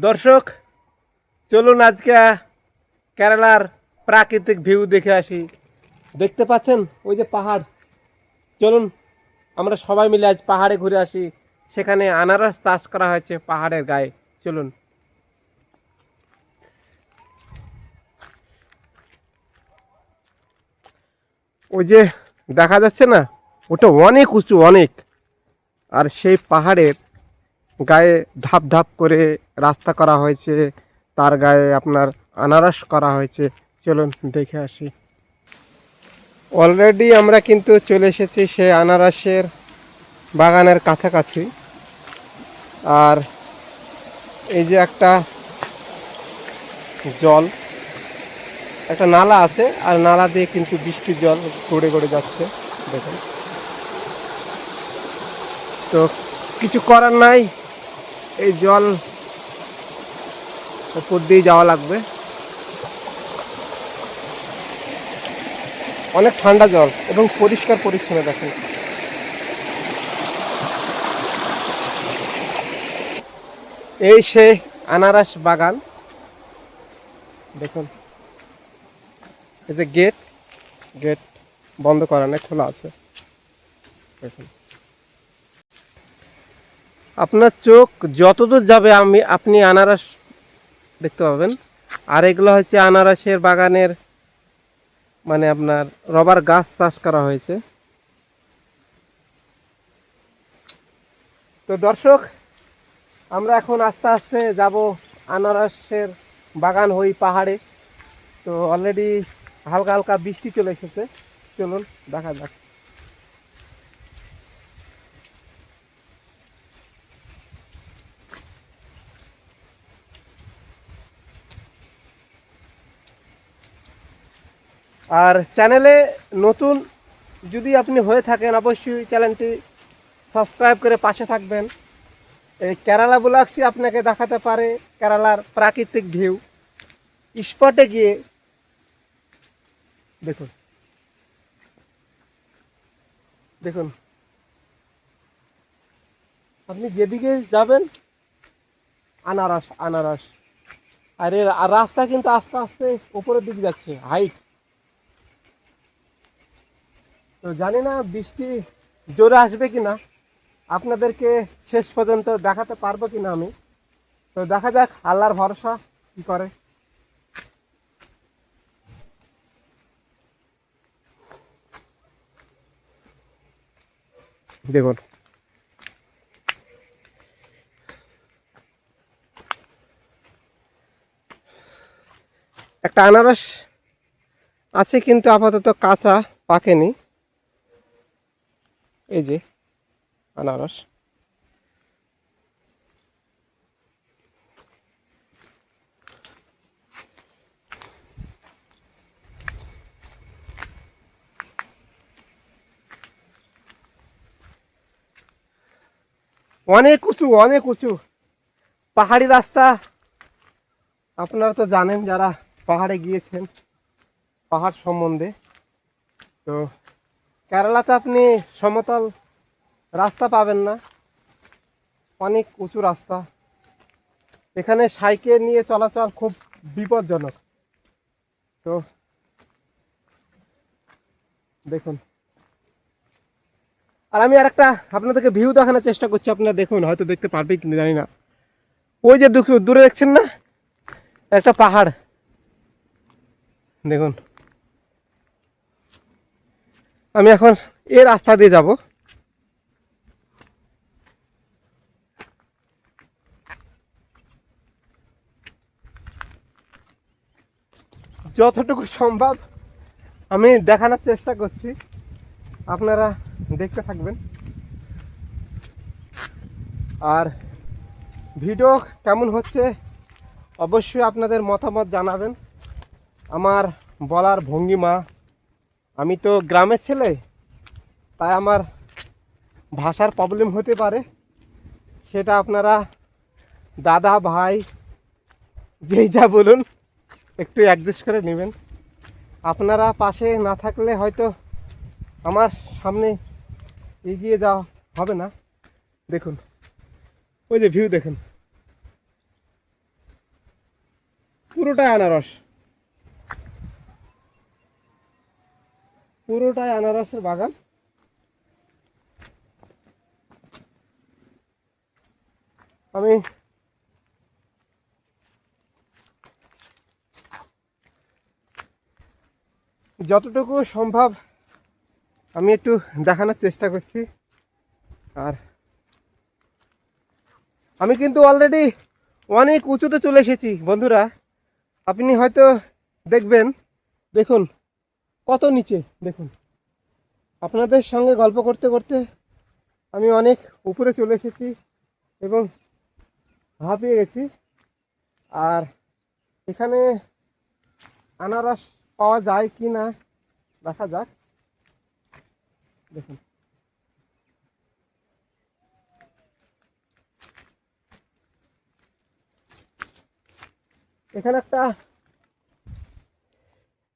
দর্শক, চলুন আজকে কেরালার প্রাকৃতিক ভিউ দেখে আসি। দেখতে পাচ্ছেন ওই যে পাহাড়। চলুন আমরা সবাই মিলে আজ পাহাড়ে ঘুরে আসি। সেখানে আনারস চাষ করা হয়েছে পাহাড়ের গায়ে। চলুন। ওই যে দেখা যাচ্ছে না, ওটা অনেক উঁচু, অনেক। আর সেই পাহাড়ের গায়ে ধাপ ধাপ করে রাস্তা করা হয়েছে, তার গায়ে আপনার আনারস করা হয়েছে। চলুন দেখে আসি। অলরেডি আমরা কিন্তু চলে এসেছি সেই আনারসের বাগানের কাছাকাছি। আর এই যে একটা জল, একটা নালা আছে, আর নালা দিয়ে কিন্তু বৃষ্টির জল গড়ে গড়ে যাচ্ছে। দেখুন, তো কিছু করার নাই, এই জল উপর দিয়ে যাওয়া লাগবে। অনেক ঠান্ডা জল এবং পরিষ্কার পরিচ্ছন্ন। দেখেন, এই সেই আনারস বাগান। দেখুন, এই যে গেট, গেট বন্ধ করা নেই, খোলা আছে। দেখুন, আপনার চোখ যতদূর যাবে আপনি আনারস দেখতে পাবেন। আর এগুলো হচ্ছে আনারসের বাগানের, মানে আপনার রবার গাছ চাষ করা হয়েছে। তো দর্শক, আমরা এখন আস্তে আস্তে যাব আনারসের বাগান হই পাহাড়ে। তো অলরেডি হালকা হালকা বৃষ্টি চলে এসেছে। চলুন দেখা যাক। আর চ্যানেলে নতুন যদি আপনি হয়ে থাকেন, অবশ্যই চ্যানেলটি সাবস্ক্রাইব করে পাশে থাকবেন। এই কেরালা ব্লগসই আপনাকে দেখাতে পারে কেরালার প্রাকৃতিক ভিউ। স্পটে গিয়ে দেখুন, দেখুন, আপনি যেদিকে যাবেন আনারস আনারস। আর এর রাস্তা কিন্তু আস্তে আস্তে উপরের দিকে যাচ্ছে, হাইট। তো জানি না বৃষ্টি জোরে আসবে কিনা, আপনাদেরকে শেষ পর্যন্ত দেখাতে পারবো কিনা আমি। তো দেখা যাক, আল্লাহর ভরসা কি করে। দেখুন, একটা আনারস আছে কিন্তু আপাতত কাঁচা, পাকেনি। এই যে আনারস। অনেক উঁচু, অনেক উঁচু পাহাড়ি রাস্তা। আপনারা তো জানেন যারা পাহাড়ে গিয়েছেন পাহাড় সম্বন্ধে। তো কেরালাতে আপনি সমতল রাস্তা পাবেন না, অনেক উঁচু রাস্তা। এখানে সাইকেল নিয়ে চলাচল খুব বিপজ্জনক। তো দেখুন, আর আমি আর একটা আপনাদেরকে ভিউ দেখানোর চেষ্টা করছি। আপনারা দেখুন, হয়তো দেখতে পারবে কিনা জানি না। ওই যে দূরে দেখছেন না একটা পাহাড়, দেখুন। আমি এখন এই রাস্তা দিয়ে যাব। যতটুকু সম্ভব আমি দেখানোর চেষ্টা করছি, আপনারা দেখতে থাকবেন। আর ভিডিও কেমন হচ্ছে অবশ্যই আপনাদের মতামত জানাবেন। আমার বলার ভঙ্গিমা, আমি তো গ্রামের ছেলে, তাই আমার ভাষার প্রবলেম হতে পারে। সেটা আপনারা দাদা ভাই যেই যা বলুন একটু অ্যাডজাস্ট করে নেবেন। আপনারা পাশে না থাকলে হয়তো আমার সামনে এগিয়ে যাওয়া হবে না। দেখুন, ওই যে ভিউ দেখুন। পুরোটাই আনারস, পুরোটাই আনারসের বাগান। আমি যতটুকু সম্ভব আমি একটু দেখানোর চেষ্টা করছি। আর আমি কিন্তু অলরেডি অনেক উঁচুতে চলে এসেছি বন্ধুরা। আপনি হয়তো দেখবেন, দেখুন কত নিচে, দেখুন আপনাদের সঙ্গে গল্প করতে করতে আমি অনেক উপরে চলে এসেছি এবং হাঁপিয়ে গেছি। আর এখানে আনারস পাওয়া যায় কি না দেখা যাক। দেখুন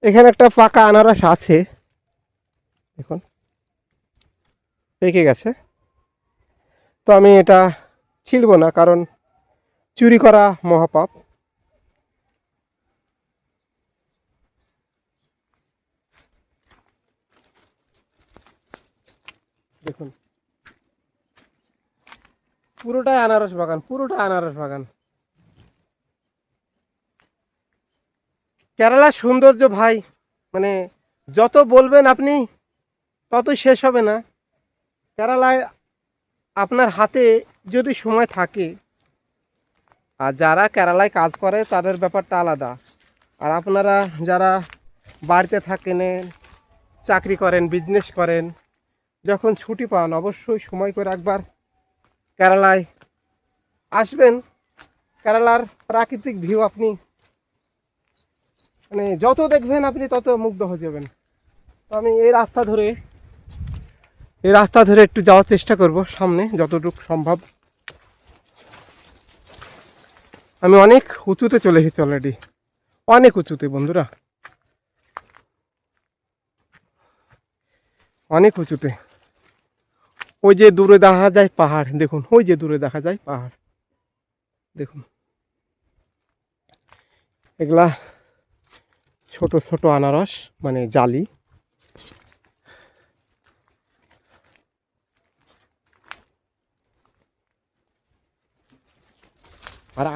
এখানে একটা পাকা আনারস আছে, দেখুন পেকে গেছে। তো আমি এটা ছিলব না, কারণ চুরি করা মহাপাপ। দেখুন পুরোটাই আনারস বাগান, পুরোটা আনারস বাগান। কেরালার সৌন্দর্য ভাই, মানে যত বলবেন আপনি ততই শেষ হবে না। কেরালায় আপনার হাতে যদি সময় থাকে, আর যারা কেরালায় কাজ করে তাদের ব্যাপারটা আলাদা, আর আপনারা যারা বাড়িতে থাকেন, চাকরি করেন, বিজনেস করেন, যখন ছুটি পান অবশ্যই সময় করে একবার কেরালায় আসবেন। কেরালার প্রাকৃতিক ভিউ আপনি মানে যত দেখবেন আপনি তত মুগ্ধ হয়ে যাবেন। তো আমি এই রাস্তা ধরে একটু যাওয়ার চেষ্টা করব সামনে যতটুকু সম্ভব। আমি অনেক উঁচুতে চলে এসেছি অলরেডি, অনেক উঁচুতে বন্ধুরা, অনেক উঁচুতে। ওই যে দূরে দেখা যায় পাহাড়, দেখুন ওই যে দূরে দেখা যায় পাহাড়, দেখুন এগুলা ছোট ছোট আনারস, মানে জালি। আর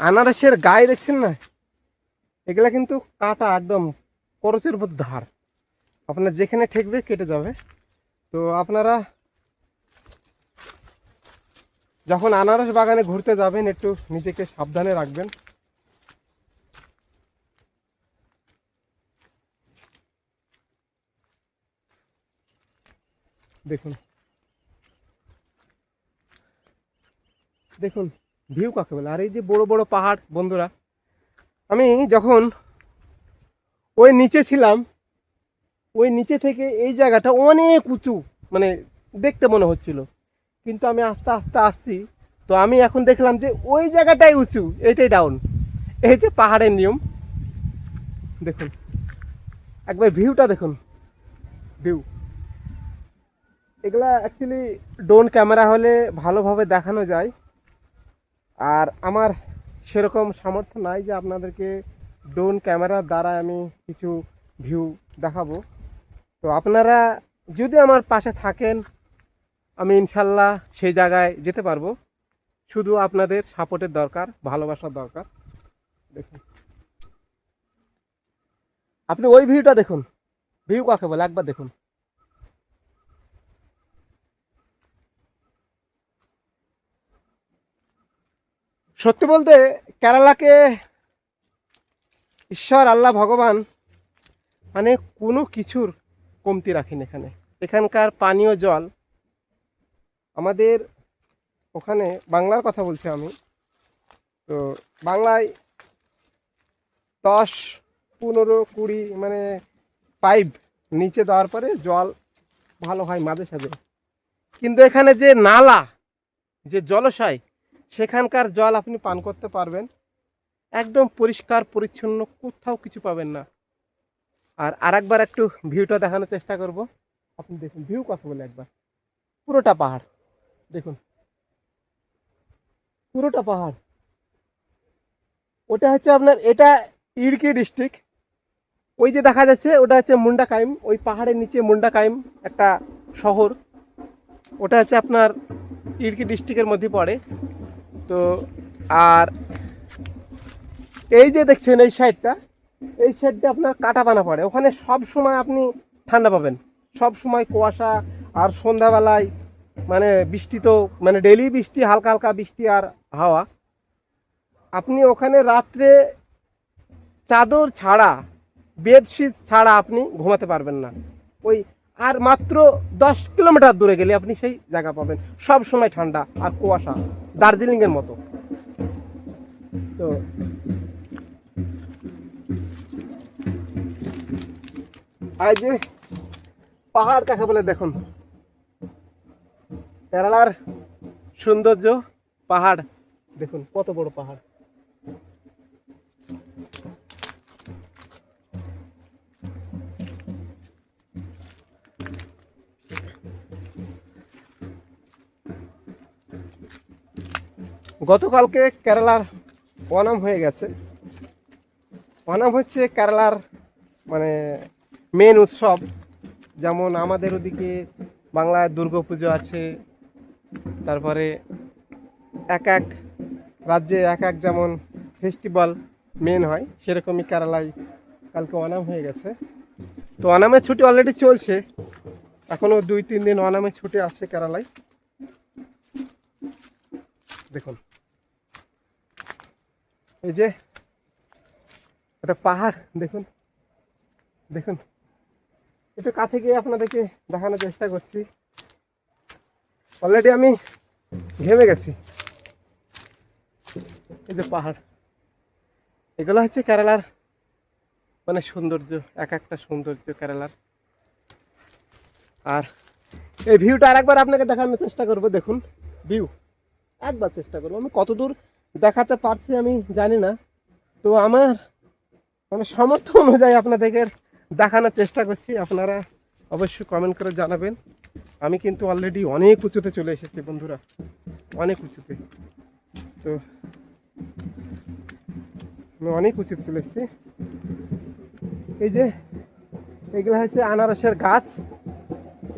আনারসের গায়ে দেখছেন না, এগুলা কিন্তু কাটা একদম করচের মতো ধার, আপনার যেখানে ঠেকবে কেটে যাবে। তো আপনারা যখন আনারস বাগানে ঘুরতে যাবেন একটু নিজেকে সাবধানে রাখবেন। দেখুন দেখুন ভিউ কাকে বলে। আর এই যে বড় বড় পাহাড় বন্ধুরা, আমি যখন ওই নিচে ছিলাম, ওই নিচে থেকে এই জায়গাটা অনেক উঁচু, মানে দেখতে মনে হচ্ছিল, কিন্তু আমি আস্তে আস্তে আসছি, তো আমি এখন দেখলাম যে ওই জায়গাটাই উঁচু, এইটাই ডাউন। এই যে পাহাড়ের নিয়ম, দেখুন একবার ভিউটা দেখুন, ভিউ এগুলা অ্যাকচুয়ালি ড্রোন ক্যামেরা হলে ভালোভাবে দেখানো যায়। আর আমার সেরকম সামর্থ্য নাই যে আপনাদেরকে ড্রোন ক্যামেরার দ্বারা আমি কিছু ভিউ দেখাবো। তো আপনারা যদি আমার পাশে থাকেন, আমি ইনশাল্লাহ সেই জায়গায় যেতে পারবো। শুধু আপনাদের সাপোর্টের দরকার, ভালোবাসার দরকার। দেখুন আপনি ওই ভিউটা দেখুন, ভিউ কাকে বলে একবার দেখুন। সত্যি বলতে কেরালাকে ঈশ্বর আল্লাহ ভগবান মানে কোনো কিছুর কমতি রাখেন এখানে। এখানকার পানীয় জল, আমাদের ওখানে বাংলার কথা বলছি আমি, তো বাংলায় 10, 15, 20 মানে পাইপ নিচে দেওয়ার পরে জল ভালো হয় মাঝে সাঝে। কিন্তু এখানে যে নালা, যে জলাশয়, সেখানকার জল আপনি পান করতে পারবেন, একদম পরিষ্কার পরিচ্ছন্ন, কোথাও কিছু পাবেন না। আর আরেকবার একটু ভিউটা দেখানোর চেষ্টা করব। আপনি দেখুন ভিউ কথা বলে একবার, পুরোটা পাহাড়, দেখুন পুরোটা পাহাড়। ওটা হচ্ছে আপনার, এটা ইড়কি ডিস্ট্রিক্ট। ওই যে দেখা যাচ্ছে ওটা হচ্ছে মুন্ডাকাইম, ওই পাহাড়ের নিচে মুন্ডাকাইম একটা শহর, ওটা হচ্ছে আপনার ইড়কি ডিস্ট্রিক্টের মধ্যে পড়ে। তো আর এই যে দেখছেন এই সাইডটা, এই সাইডটা আপনার কাটাপানা পড়ে, ওখানে সব সময় আপনি ঠান্ডা পাবেন, সব সময় কুয়াশা। আর সন্ধ্যাবেলায় মানে বৃষ্টি, তো মানে ডেইলি বৃষ্টি, হালকা হালকা বৃষ্টি আর হাওয়া। আপনি ওখানে রাত্রে চাদর ছাড়া, বেডশিট ছাড়া আপনি ঘুমাতে পারবেন না। ওই আর মাত্র 10 কিলোমিটার দূরে গেলে আপনি সেই জায়গা পাবেন, সব সময় ঠান্ডা আর কুয়াশা, দার্জিলিংয়ের মতো। তো এই যে পাহাড় কাকে বলে দেখুন, কেরালার সৌন্দর্য পাহাড়, দেখুন কত বড় পাহাড়। গতকালকে কেরালার ওনাম হয়ে গেছে। ওনাম হচ্ছে কেরালার মানে মেন উৎসব। যেমন আমাদের ওদিকে বাংলায় দুর্গাপুজো আছে, তারপরে এক এক রাজ্যে এক এক যেমন ফেস্টিভ্যাল মেন হয়, সেরকমই কেরালায় কালকে ওনাম হয়ে গেছে। তো ওনামের ছুটি অলরেডি চলছে, এখনও 2-3 দিন ওনামের ছুটি আসছে কেরালায়। দেখুন এই যে একটা পাহাড়, দেখুন দেখুন, একটু কাছে গিয়ে আপনাদেরকে দেখানোর চেষ্টা করছি। অলরেডি আমি ঘেমে গেছি। এই যে পাহাড়, এগুলো হচ্ছে কেরালার মানে সৌন্দর্য, এক একটা সৌন্দর্য কেরালার। আর এই ভিউটা আরেকবার আপনাকে দেখানোর চেষ্টা করব। দেখুন ভিউ একবার চেষ্টা করবো, আমি কতদূর দেখাতে পারছি আমি জানি না, তো আমার মানে সামর্থ্য অনুযায়ী আপনাদেরকে দেখানোর চেষ্টা করছি। আপনারা অবশ্যই কমেন্ট করে জানাবেন। আমি কিন্তু অলরেডি অনেক উঁচুতে চলে এসেছি বন্ধুরা, অনেক উঁচুতে। তো আমি অনেক উঁচুতে চলে এসেছি। এই যে এগুলা হচ্ছে আনারসের গাছ,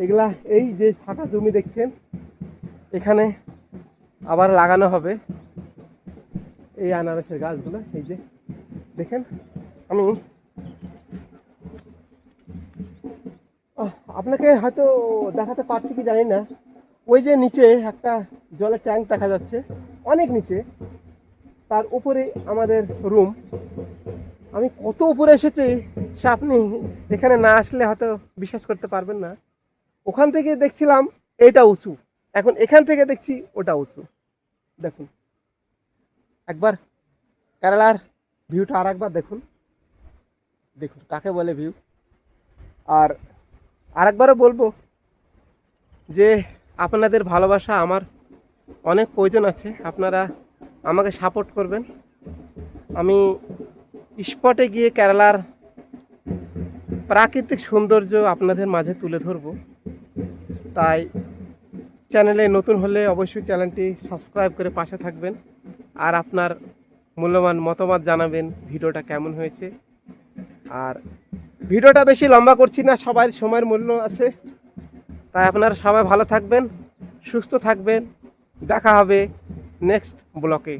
এগুলা এই যে ফাঁকা জমি দেখছেন, এখানে আবার লাগানো হবে এই আনারসের গাছগুলো। এই যে দেখেন, আমি আপনাকে হয়তো দেখাতে পারছি কি জানি না, ওই যে নিচে একটা জলের ট্যাঙ্ক দেখা যাচ্ছে, অনেক নিচে, তার উপরে আমাদের রুম। আমি কত উপরে এসেছি সে আপনি এখানে না আসলে হয়তো বিশ্বাস করতে পারবেন না। ওখান থেকে দেখছিলাম এটা উঁচু, এখন এখান থেকে দেখছি ওটা উঁচু। দেখুন একবার কেরালার ভিউটা আর একবার দেখুন, দেখুন কাকে বলে ভিউ। আর আরেকবারও বলবো যে আপনাদের ভালোবাসা আমার অনেক প্রয়োজন আছে, আপনারা আমাকে সাপোর্ট করবেন। আমি স্পটে গিয়ে কেরালার প্রাকৃতিক সৌন্দর্য আপনাদের মাঝে তুলে ধরব। তাই চ্যানেলে নতুন হলে অবশ্যই চ্যানেলটি সাবস্ক্রাইব করে পাশে থাকবেন, আর আপনার মূল্যবান মতামত জানাবেন ভিডিওটা কেমন হয়েছে। আর ভিডিওটা বেশি লম্বা করছি না, সবার সময়ের মূল্য আছে। তাই আপনারা সবাই ভালো থাকবেন, সুস্থ থাকবেন, দেখা হবে নেক্সট ব্লকে।